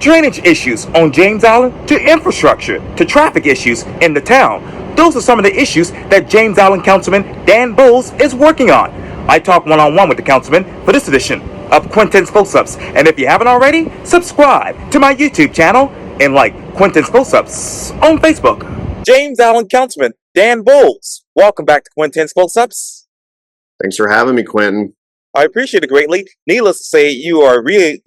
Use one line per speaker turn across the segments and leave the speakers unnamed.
drainage issues on James Island to infrastructure to traffic issues in the town. Those are some of the issues that James Island Councilman Dan Boles is working on. I talk one-on-one with the councilman for this edition of Quintin's Close-Ups. And if you haven't already, subscribe to my YouTube channel and like Quintin's Close-Ups on Facebook. James Island Councilman Dan Boles, welcome back to Quintin's Close-Ups.
Thanks for having me, Quintin.
I appreciate it greatly. Needless to say, you are really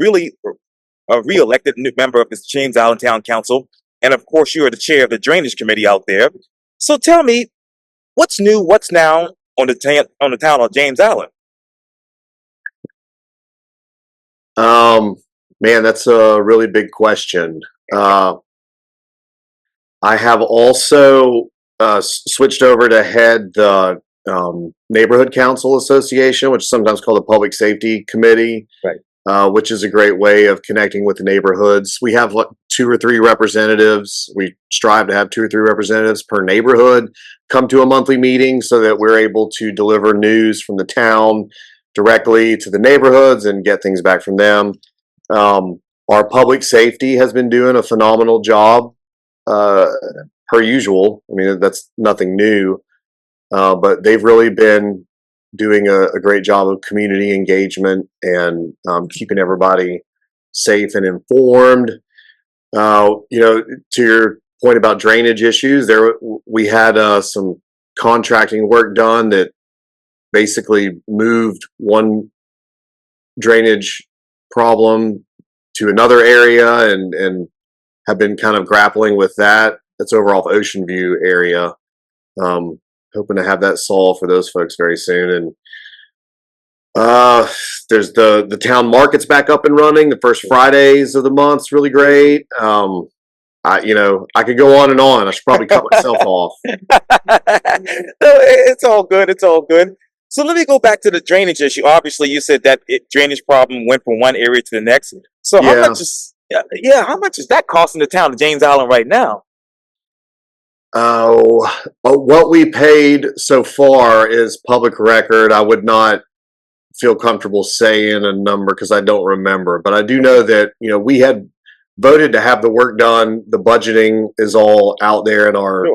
a re-elected new member of this James Island Town Council. And of course, you are the chair of the Drainage Committee out there. So tell me, what's new, what's now on the town of James Island?
Man, that's a really big question. I have also switched over to head the Neighborhood Council Association, which is sometimes called the Public Safety Committee,
right.
Which is a great way of connecting with the neighborhoods. We have 2 or 3 representatives. We strive to have 2 or 3 representatives per neighborhood come to a monthly meeting so that we're able to deliver news from the town directly to the neighborhoods and get things back from them. Our public safety has been doing a phenomenal job, per usual. I mean, that's nothing new, but they've really been doing a great job of community engagement and keeping everybody safe and informed. To your point about drainage issues, we had some contracting work done that basically moved one drainage problem to another area and have been kind of grappling with that. That's over off Ocean View area. Hoping to have that solved for those folks very soon. And there's the town market's back up and running. The first Fridays of the month's really great. I could go on and on. I should probably cut myself off.
No, it's all good. It's all good. So let me go back to the drainage issue. Obviously, you said that drainage problem went from one area to the next. So how much is that costing the town of James Island right now?
What we paid so far is public record. I would not feel comfortable saying a number because I don't remember, but I do know that, we had voted to have the work done. The budgeting is all out there in our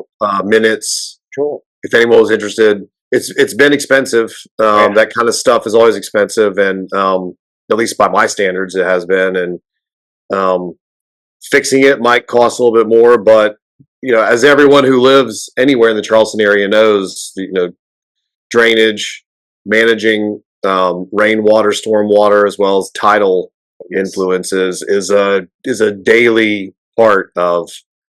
minutes.
Sure.
If anyone was interested, it's been expensive. That kind of stuff is always expensive, and at least by my standards, it has been. And fixing it might cost a little bit more, but as everyone who lives anywhere in the Charleston area knows, drainage, managing rainwater, stormwater, as well as tidal influences is a daily part of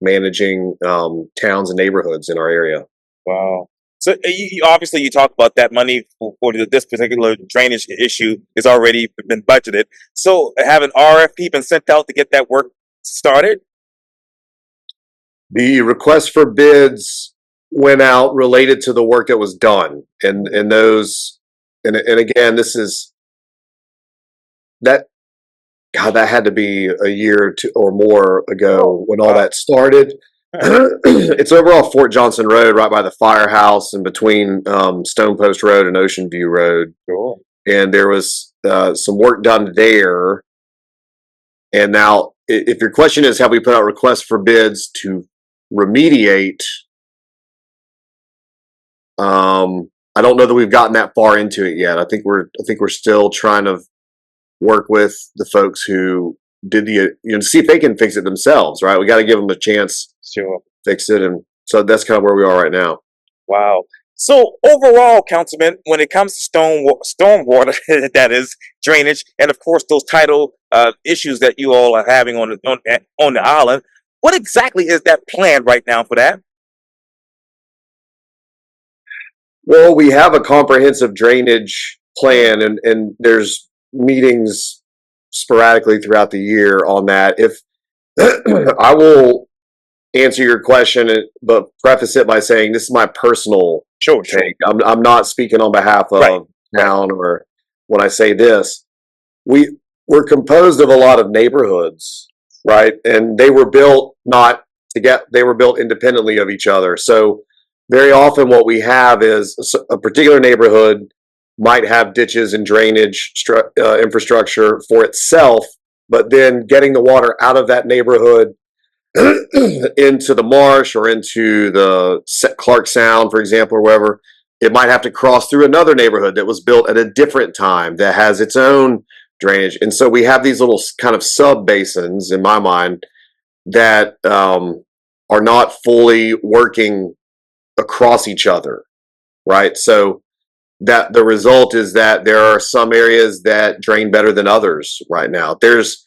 managing towns and neighborhoods in our area.
Wow. So obviously you talk about that money for this particular drainage issue has already been budgeted. So have an RFP been sent out to get that work started?
The request for bids went out related to the work that was done, and again, this is that. God, that had to be a year or more ago when all that started. It's over off Fort Johnson Road, right by the firehouse, and between Stone Post Road and Ocean View Road.
Cool.
And there was some work done there. And now, if your question is, have we put out requests for bids to remediate? I don't know that we've gotten that far into it yet. I think we're still trying to work with the folks who did to see if they can fix it themselves, right? We got to give them a chance
to
fix it. And so that's kind of where we are right now.
Wow. So overall, Councilman, when it comes to stormwater, that is drainage, and of course those tidal issues that you all are having on the island, what exactly is that plan right now for that?
Well, we have a comprehensive drainage plan, and there's meetings sporadically throughout the year on that. If I will answer your question, but preface it by saying this is my personal take. I'm not speaking on behalf of town, or when I say this, we're composed of a lot of neighborhoods, right? And they were built they were built independently of each other. So very often what we have is a particular neighborhood might have ditches and drainage infrastructure for itself, but then getting the water out of that neighborhood into the marsh or into the Clark Sound, for example, or wherever, it might have to cross through another neighborhood that was built at a different time that has its own drainage. And so we have these little kind of sub basins, in my mind, that are not fully working across each other, right? So that the result is that there are some areas that drain better than others right now. There's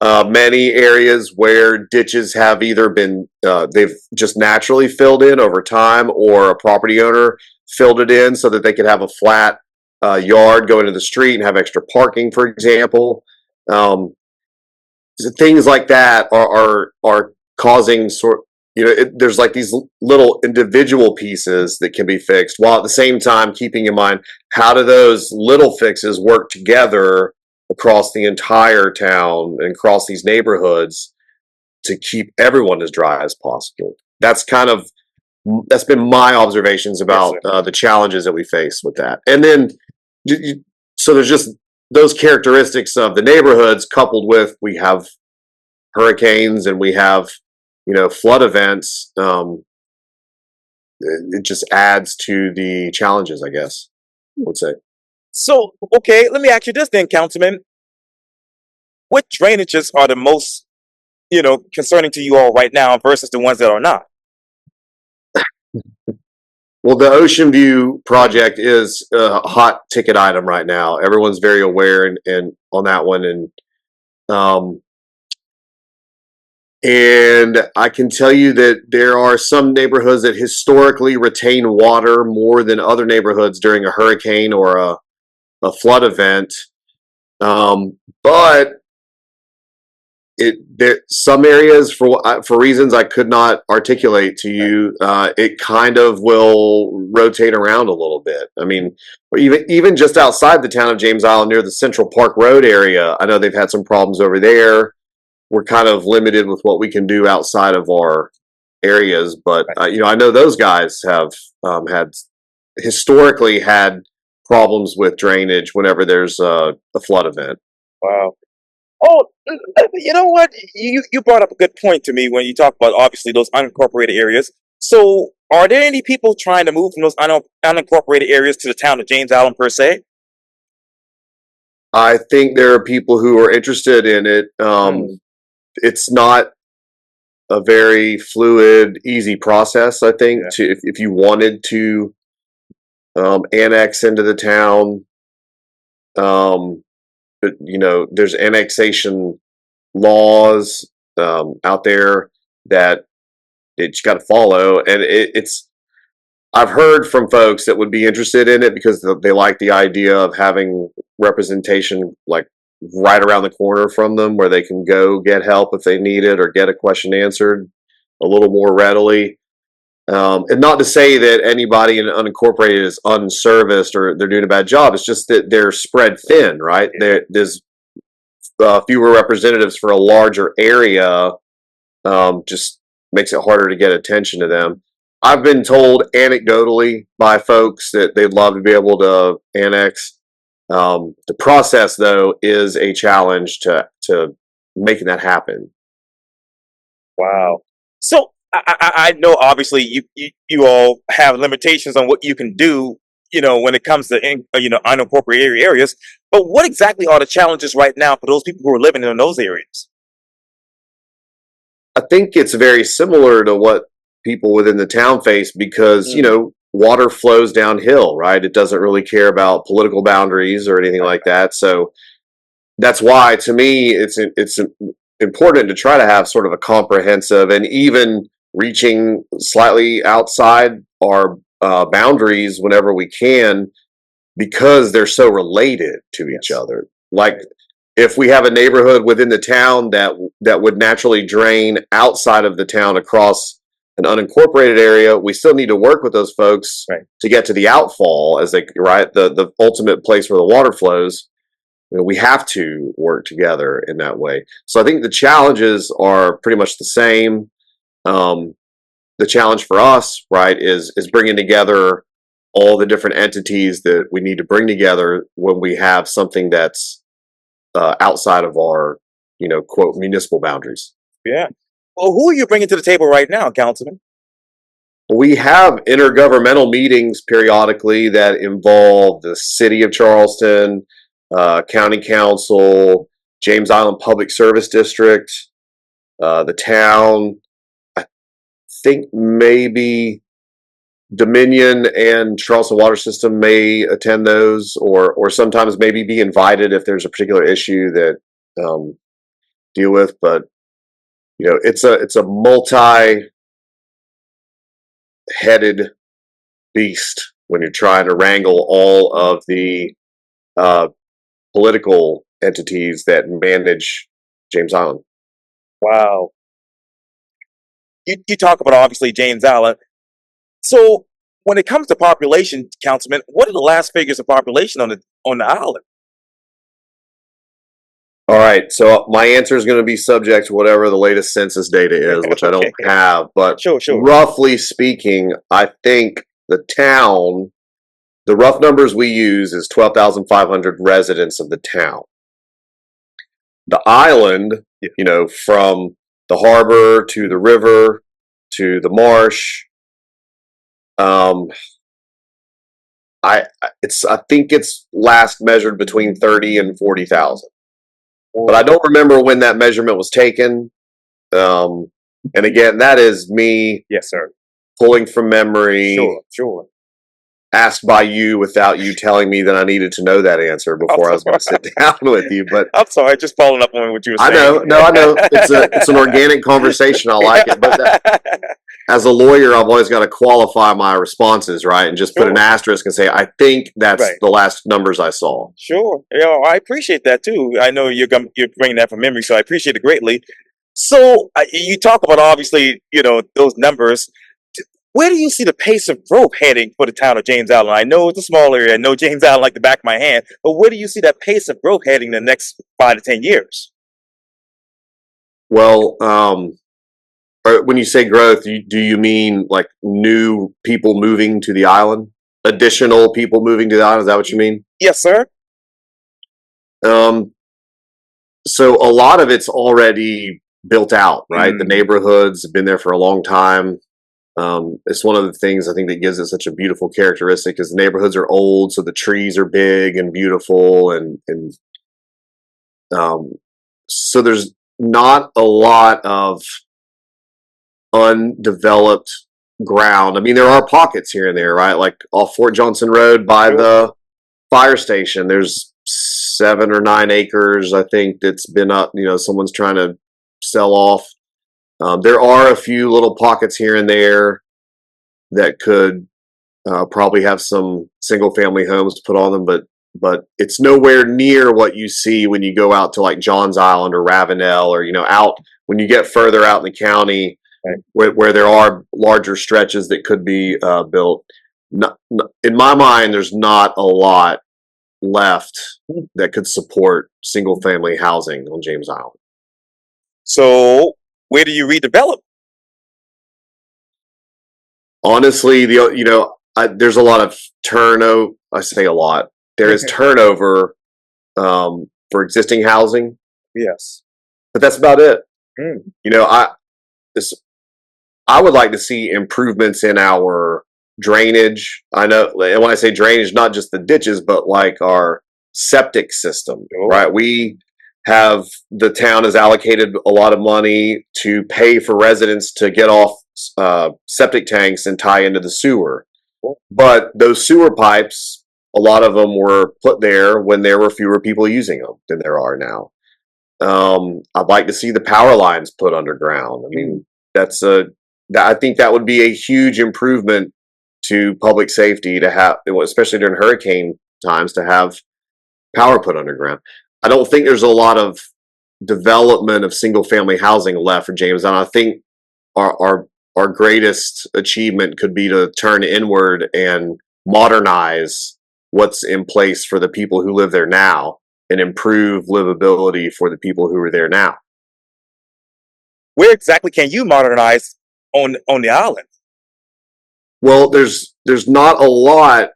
many areas where ditches have either been they've just naturally filled in over time, or a property owner filled it in so that they could have a flat yard go into the street and have extra parking, for example. Um, Things like that are causing there's like these little individual pieces that can be fixed, while at the same time keeping in mind how do those little fixes work together across the entire town and across these neighborhoods to keep everyone as dry as possible. That's been my observations about the challenges that we face with that. And then so there's just those characteristics of the neighborhoods, coupled with we have hurricanes and we have flood events. It just adds to the challenges, I guess I would say.
So, okay, let me ask you this then, Councilman. What drainages are the most, concerning to you all right now versus the ones that are not?
Well, the Ocean View project is a hot ticket item right now. Everyone's very aware and on that one, and I can tell you that there are some neighborhoods that historically retain water more than other neighborhoods during a hurricane or a flood event. But some areas, for reasons I could not articulate to you, it kind of will rotate around a little bit. I mean, even just outside the town of James Island, near the Central Park Road area, I know they've had some problems over there. We're kind of limited with what we can do outside of our areas, but I know those guys have had historically had problems with drainage whenever there's a flood event.
Wow. Oh, you know what? You brought up a good point to me when you talk about obviously those unincorporated areas. So, are there any people trying to move from those unincorporated areas to the town of James Island per se?
I think there are people who are interested in it. It's not a very fluid, easy process. I think if you wanted to annex into the town, but, there's annexation laws out there that it's got to follow, and I've heard from folks that would be interested in it because they like the idea of having representation like right around the corner from them, where they can go get help if they need it or get a question answered a little more readily. And not to say that anybody in unincorporated is unserviced or they're doing a bad job. It's just that they're spread thin, right? There's fewer representatives for a larger area. Just makes it harder to get attention to them. I've been told anecdotally by folks that they'd love to be able to annex. The process, though, is a challenge to making that happen.
Wow. So I know obviously you all have limitations on what you can do, when it comes to unincorporated areas. But what exactly are the challenges right now for those people who are living in those areas?
I think it's very similar to what people within the town face because, water flows downhill, right? It doesn't really care about political boundaries or anything like that. So that's why, to me, it's important to try to have sort of a comprehensive and even reaching slightly outside our boundaries whenever we can, because they're so related to each other. Like, if we have a neighborhood within the town that would naturally drain outside of the town across an unincorporated area, we still need to work with those folks to get to the outfall, the ultimate place where the water flows. We have to work together in that way. So I think the challenges are pretty much the same. The challenge for us, is bringing together all the different entities that we need to bring together when we have something that's outside of our quote, municipal boundaries.
Yeah. Well, who are you bringing to the table right now, Councilman?
We have intergovernmental meetings periodically that involve the city of Charleston, county council, James Island Public Service District, the town. I think maybe Dominion and Charleston Water System may attend those, or sometimes maybe be invited if there's a particular issue that deal with. But it's a multi-headed beast when you're trying to wrangle all of the political entities that manage James Island.
Wow. You talk about obviously James Allen. So when it comes to population, Councilman, what are the last figures of population on the island?
All right, so my answer is going to be subject to whatever the latest census data is, which I don't have. But
Sure.
roughly speaking, I think the rough numbers we use is 12,500 residents of the town. The island, from the harbor to the river to the marsh, I think it's last measured between 30 and 40,000. But I don't remember when that measurement was taken. And again, that is me,
Yes, sir.
pulling from memory,
Sure.
asked by you without you telling me that I needed to know that answer before I was going to sit down with you. But
I'm sorry, just following up on what you were saying.
I know. It's an organic conversation. I like it. But as a lawyer, I've always got to qualify my responses, right? And just put an asterisk and say, I think that's the last numbers I saw.
Sure. I appreciate that too. I know you're bringing that from memory, so I appreciate it greatly. So you talk about obviously, those numbers. Where do you see the pace of growth heading for the town of James Island? I know it's a small area. I know James Island like the back of my hand. But where do you see that pace of growth heading in the next 5 to 10 years?
Well, when you say growth, do you mean like new people moving to the island? Additional people moving to the island? Is that what you mean?
Yes, sir.
So a lot of it's already built out, right? The neighborhoods have been there for a long time. It's one of the things I think that gives it such a beautiful characteristic is the neighborhoods are old, so the trees are big and beautiful, and so there's not a lot of undeveloped ground. I mean, there are pockets here and there, right? Like off Fort Johnson Road by the fire station, there's 7 or 9 acres, I think, that's been up, someone's trying to sell off. There are a few little pockets here and there that could probably have some single family homes put on them, but it's nowhere near what you see when you go out to like Johns Island or Ravenel, or out when you get further out in the county, where there are larger stretches that could be built. In my mind, there's not a lot left that could support single family housing on James Island.
So where do you redevelop?
Honestly, there's a lot of turnover. I say a lot. There is turnover for existing housing.
Yes,
but that's about it. I would like to see improvements in our drainage. I know, and when I say drainage, not just the ditches, but like our septic system, right? The town has allocated a lot of money to pay for residents to get off septic tanks and tie into the sewer. But those sewer pipes, a lot of them were put there when there were fewer people using them than there are now. I'd like to see the power lines put underground. I mean, I think that would be a huge improvement to public safety to have, especially during hurricane times, to have power put underground. I don't think there's a lot of development of single family housing left for James. And I think our greatest achievement could be to turn inward and modernize what's in place for the people who live there now and improve livability for the people who are there now.
Where exactly can you modernize on the island?
Well, there's not a lot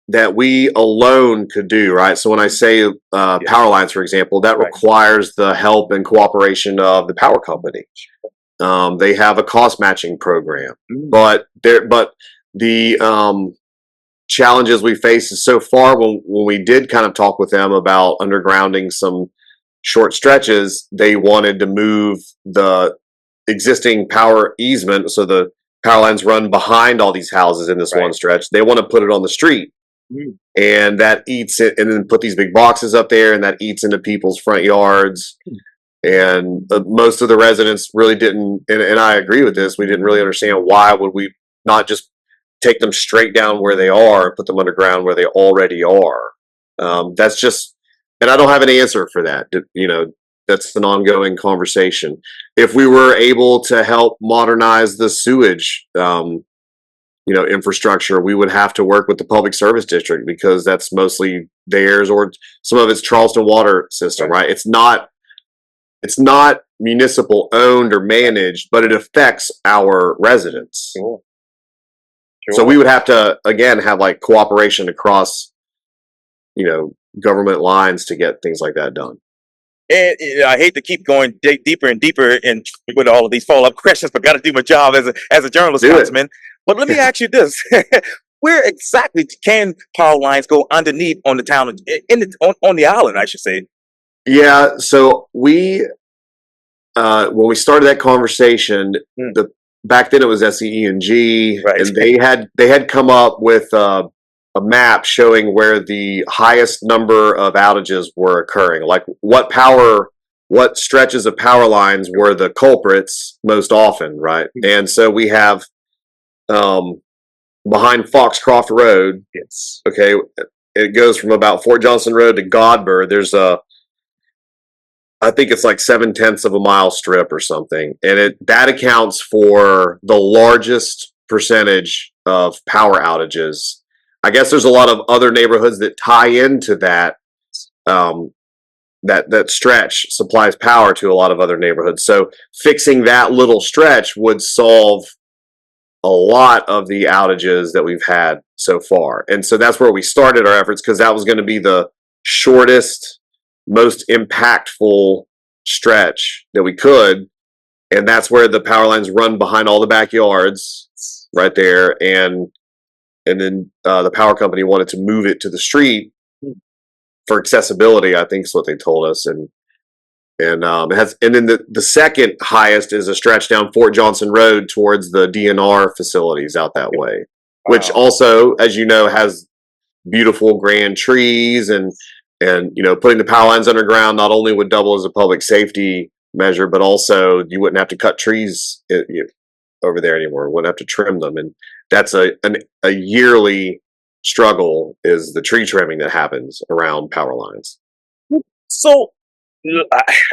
that we alone could do, right? So when I say power lines, for example, that requires the help and cooperation of the power company. They have a cost matching program, but the challenges we face is so far when we did kind of talk with them about undergrounding some short stretches, they wanted to move the existing power easement, so the power lines run behind all these houses in this one stretch. They want to put it on the street, and that eats it, and then put these big boxes up there, and that eats into people's front yards. And most of the residents really didn't, and I agree with this, we didn't really understand why would we not just take them straight down where they are and put them underground where they already are. That's just, and I don't have an answer for that. You know, that's an ongoing conversation. If we were able to help modernize the sewage, infrastructure, we would have to work with the public service district because that's mostly theirs, or some of it's Charleston water system, right? It's not municipal owned or managed, but it affects our residents.
Sure.
So we would have to, again, have like cooperation across, government lines to get things like that done.
And I hate to keep going deeper and deeper in with all of these follow-up questions, but got to do my job as a journalist, Councilman. But let me ask you this: where exactly can power lines go underneath on the town on the island? I should say.
Yeah. So when we started that conversation, back then it was SEE&G, and they had come up with a map showing where the highest number of outages were occurring, like what stretches of power lines were the culprits most often, right? And so we have behind Foxcroft Road, okay, it goes from about Fort Johnson Road to Godber. There's I think it's like 0.7 of a mile strip or something, and that accounts for the largest percentage of power outages. I guess there's a lot of other neighborhoods that tie into that. That stretch supplies power to a lot of other neighborhoods. So fixing that little stretch would solve a lot of the outages that we've had so far. And so that's where we started our efforts, because that was going to be the shortest, most impactful stretch that we could. And that's where the power lines run behind all the backyards right there. And then the power company wanted to move it to the street for accessibility, I think is what they told us. And then the second highest is a stretch down Fort Johnson Road towards the DNR facilities out that way, which also, as you know, has beautiful grand trees, and putting the power lines underground not only would double as a public safety measure, but also you wouldn't have to cut trees over there anymore. Wouldn't have to trim them, and that's a yearly struggle, is the tree trimming that happens around power lines.
So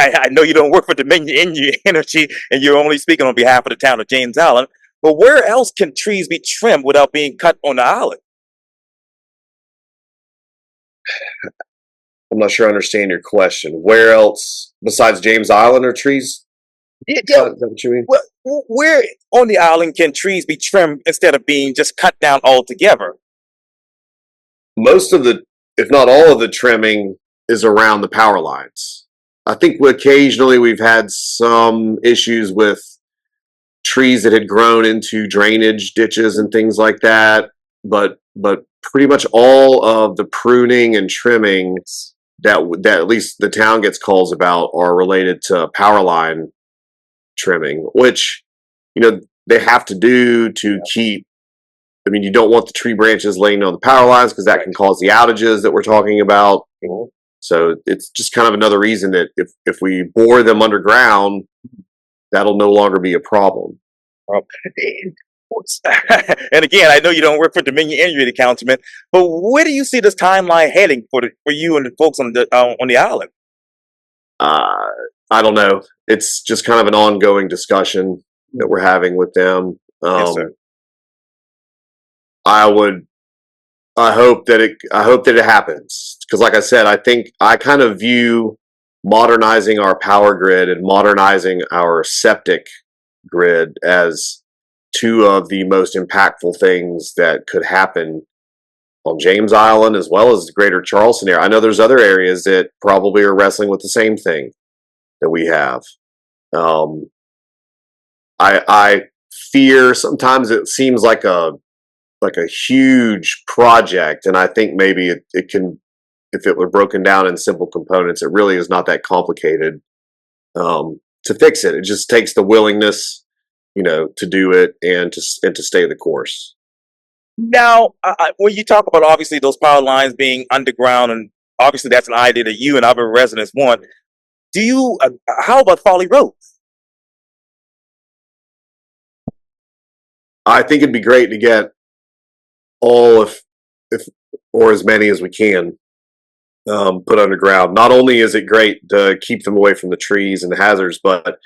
I know you don't work for Dominion Energy, and you're only speaking on behalf of the town of James Island, but where else can trees be trimmed without being cut on the island?
I'm not sure I understand your question. Where else besides James Island are trees?
Yeah,
Is that what you mean?
where on the island can trees be trimmed instead of being just cut down altogether?
Most of the, if not all of the trimming is around the power lines. I think occasionally we've had some issues with trees that had grown into drainage ditches and things like that, but pretty much all of the pruning and trimming that at least the town gets calls about are related to power line trimming, which they have to do to keep. I mean, you don't want the tree branches laying on the power lines because that can cause the outages that we're talking about. So it's just kind of another reason that if we bore them underground, that'll no longer be a problem.
And again, I know you don't work for Dominion Energy, Councilman, but where do you see this timeline heading for you and the folks on the island?
I don't know. It's just kind of an ongoing discussion that we're having with them.
Yes, sir.
I hope that it happens, because like I said, I kind of view modernizing our power grid and modernizing our septic grid as two of the most impactful things that could happen on James Island as well as the greater Charleston area. I know there's other areas that probably are wrestling with the same thing that we have. I fear sometimes it seems like a huge project, and I think maybe it can, if it were broken down in simple components, it really is not that complicated to fix it. It just takes the willingness, to do it and to stay the course.
Now, when you talk about obviously those power lines being underground, and obviously that's an idea that you and other residents want, do you? How about Folly Road?
I think it'd be great to get all, if or as many as we can, put underground. Not only is it great to keep them away from the trees and the hazards, but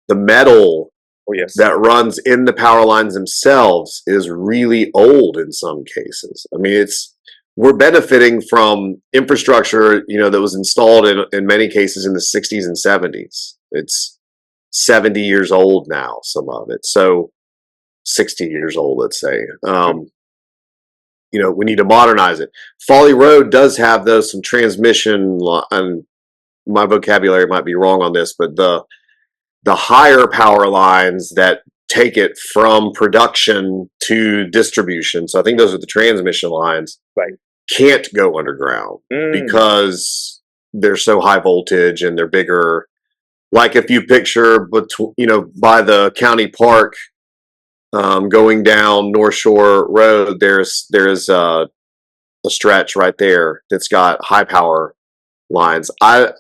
the metal
Oh yes.
that runs in the power lines themselves is really old in some cases. I mean, we're benefiting from infrastructure, that was installed in many cases in the 60s and 70s. It's 70 years old now, some of it. So 60 years old, let's say. We need to modernize it. Folly Road does have some transmission, and my vocabulary might be wrong on this, but the higher power lines that take it from production to distribution. So I think those are the transmission lines.
Right.
Can't go underground because they're so high voltage and they're bigger. Like if you picture, by the county park, going down North Shore Road, there's a stretch right there that's got high power lines. I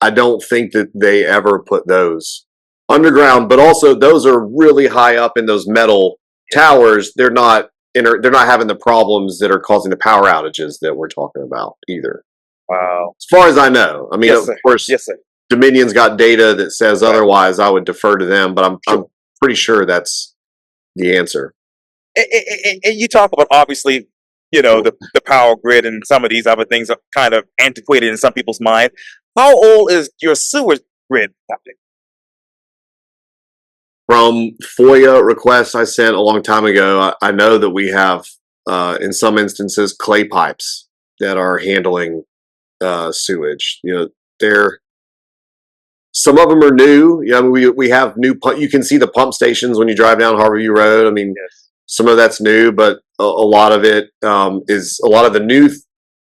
don't think that they ever put those underground, but also those are really high up in those metal towers. They're not having the problems that are causing the power outages that we're talking about either.
Wow.
As far as I know. I mean,
yes,
of course,
yes, sir.
Dominion's got data that says otherwise. I would defer to them, but I'm pretty sure that's the answer.
And you talk about obviously, the power grid and some of these other things are kind of antiquated in some people's mind. How old is your sewer grid?
From FOIA requests I sent a long time ago, I know that we have, in some instances, clay pipes that are handling sewage. Some of them are new. We have new. You can see the pump stations when you drive down Harborview Road. I mean, yes. Some of that's new, but a lot of it is a lot of the new.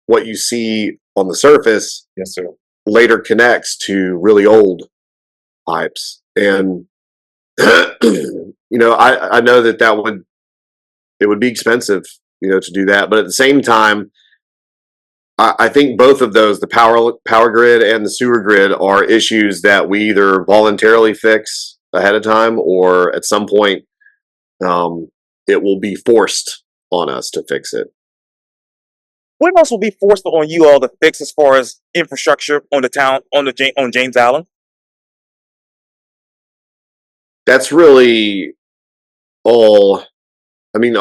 What you see on the surface,
yes, sir,
later connects to really old pipes, and I know that it would be expensive, to do that. But at the same time, I think both of those, the power grid and the sewer grid, are issues that we either voluntarily fix ahead of time, or at some point, it will be forced on us to fix it.
What else will be forced on you all to fix as far as infrastructure on the town, on James Island?
That's really all. I mean,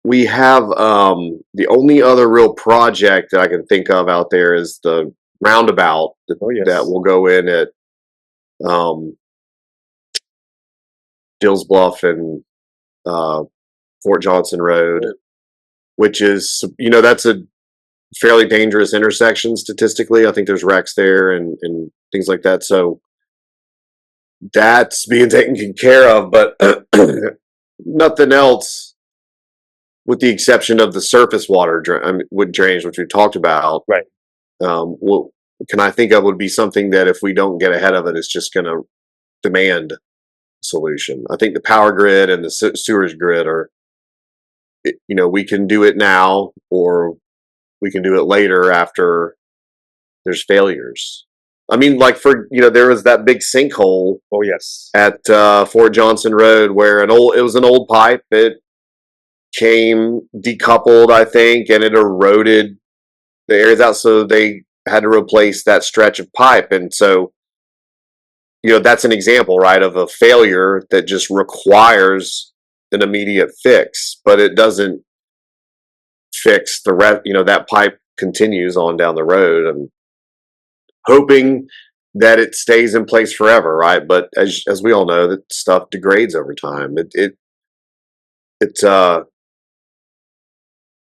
we have the only other real project that I can think of out there is the roundabout that will go in at Dills Bluff and Fort Johnson Road, which is, that's a fairly dangerous intersection statistically. I think there's wrecks there and things like that. So that's being taken care of, but nothing else, with the exception of the surface water drainage, which we talked about.
Right.
What can I think of would be something that if we don't get ahead of it, it's just going to demand a solution. I think the power grid and the sewage grid are, we can do it now, or we can do it later after there's failures. I mean, like there was that big sinkhole.
Oh yes.
At Fort Johnson Road, where it was an old pipe. It came decoupled, I think, and it eroded the areas out. So they had to replace that stretch of pipe, and so that's an example, right, of a failure that just requires an immediate fix, but it doesn't fix the rest. That pipe continues on down the road, and hoping that it stays in place forever, right? But as we all know, that stuff degrades over time. It's now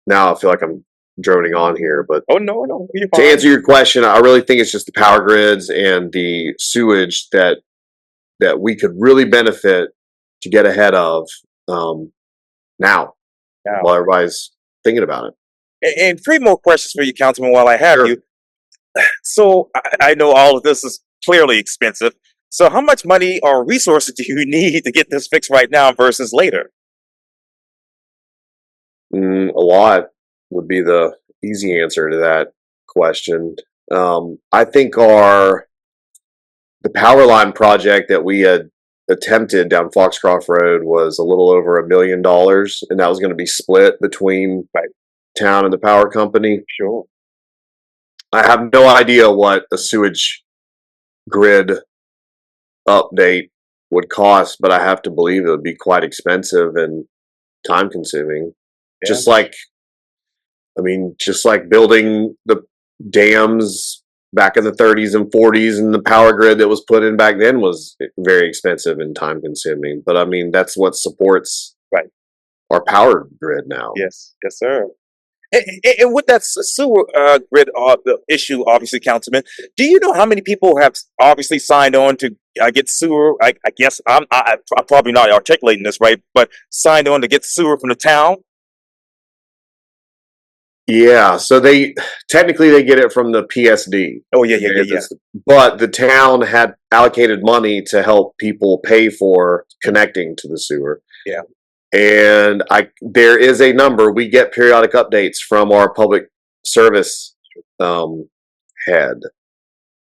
I feel like I'm droning on here, but
Oh, no, you're
to
fine.
answer your question, I really think it's just the power grids and the sewage that we could really benefit to get ahead of now
Now,
while everybody's thinking about it.
and three more questions for you, Councilman, while I have
Sure.
you. So I know all of this is clearly expensive. So how much money or resources do you need to get this fixed right now versus later?
A lot would be the easy answer to that question. I think the power line project that we had attempted down Foxcroft Road was a little over $1 million, and that was going to be split between town and the power company.
Sure.
I have no idea what a sewage grid update would cost, but I have to believe it would be quite expensive and time consuming.
Yeah.
Just like building the dams back in the 30s and 40s, and the power grid that was put in back then was very expensive and time consuming. But I mean, that's what supports our power grid now.
Yes, sir. And with that sewer grid the issue, obviously, Councilman, do you know how many people have obviously signed on to get sewer? I guess I'm probably not articulating this right, but signed on to get sewer from the town.
Yeah, so they technically get it from the PSD.
Oh yeah.
But the town had allocated money to help people pay for connecting to the sewer.
Yeah.
And there is a number. We get periodic updates from our public service head.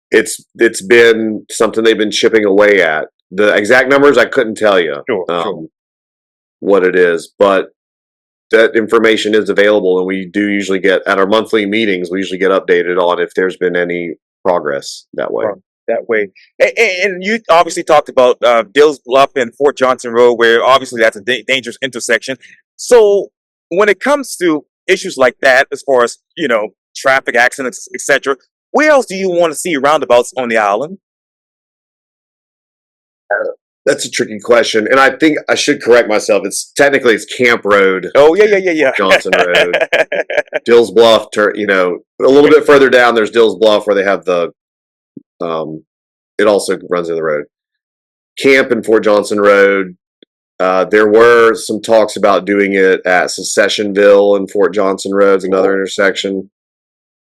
It's been something they've been chipping away at. The exact numbers I couldn't tell you what it is, but that information is available, and we do usually get at our monthly meetings. We usually get updated on if there's been any progress that way.
And you obviously talked about Dills Bluff and Fort Johnson Road, where obviously that's a dangerous intersection. So when it comes to issues like that, as far as traffic accidents, etc., where else do you want to see roundabouts on the island?
That's a tricky question, and I think I should correct myself. It's Camp Road.
Oh yeah.
Johnson Road, Dills Bluff. A little bit further down, there's Dills Bluff where they have the. It also runs in the road. Camp and Fort Johnson Road. There were some talks about doing it at Secessionville and Fort Johnson Roads, another intersection.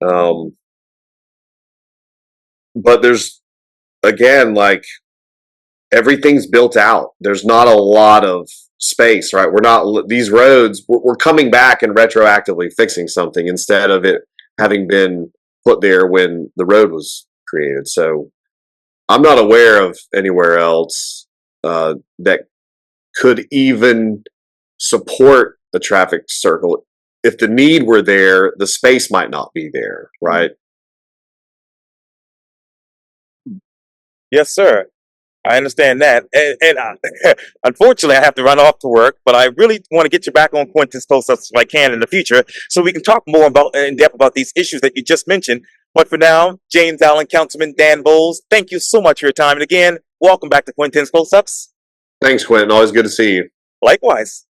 But there's again everything's built out. There's not a lot of space, right? These roads, we're coming back and retroactively fixing something instead of it having been put there when the road was created. So I'm not aware of anywhere else that could even support a traffic circle. If the need were there, the space might not be there, right?
Yes, sir. I understand that, and unfortunately, I have to run off to work. But I really want to get you back on Quintin's close-ups if I can in the future, so we can talk more in depth about these issues that you just mentioned. But for now, James Allen, Councilman Dan Boles, thank you so much for your time, and again, welcome back to Quintin's close-ups.
Thanks, Quintin. Always good to see you.
Likewise.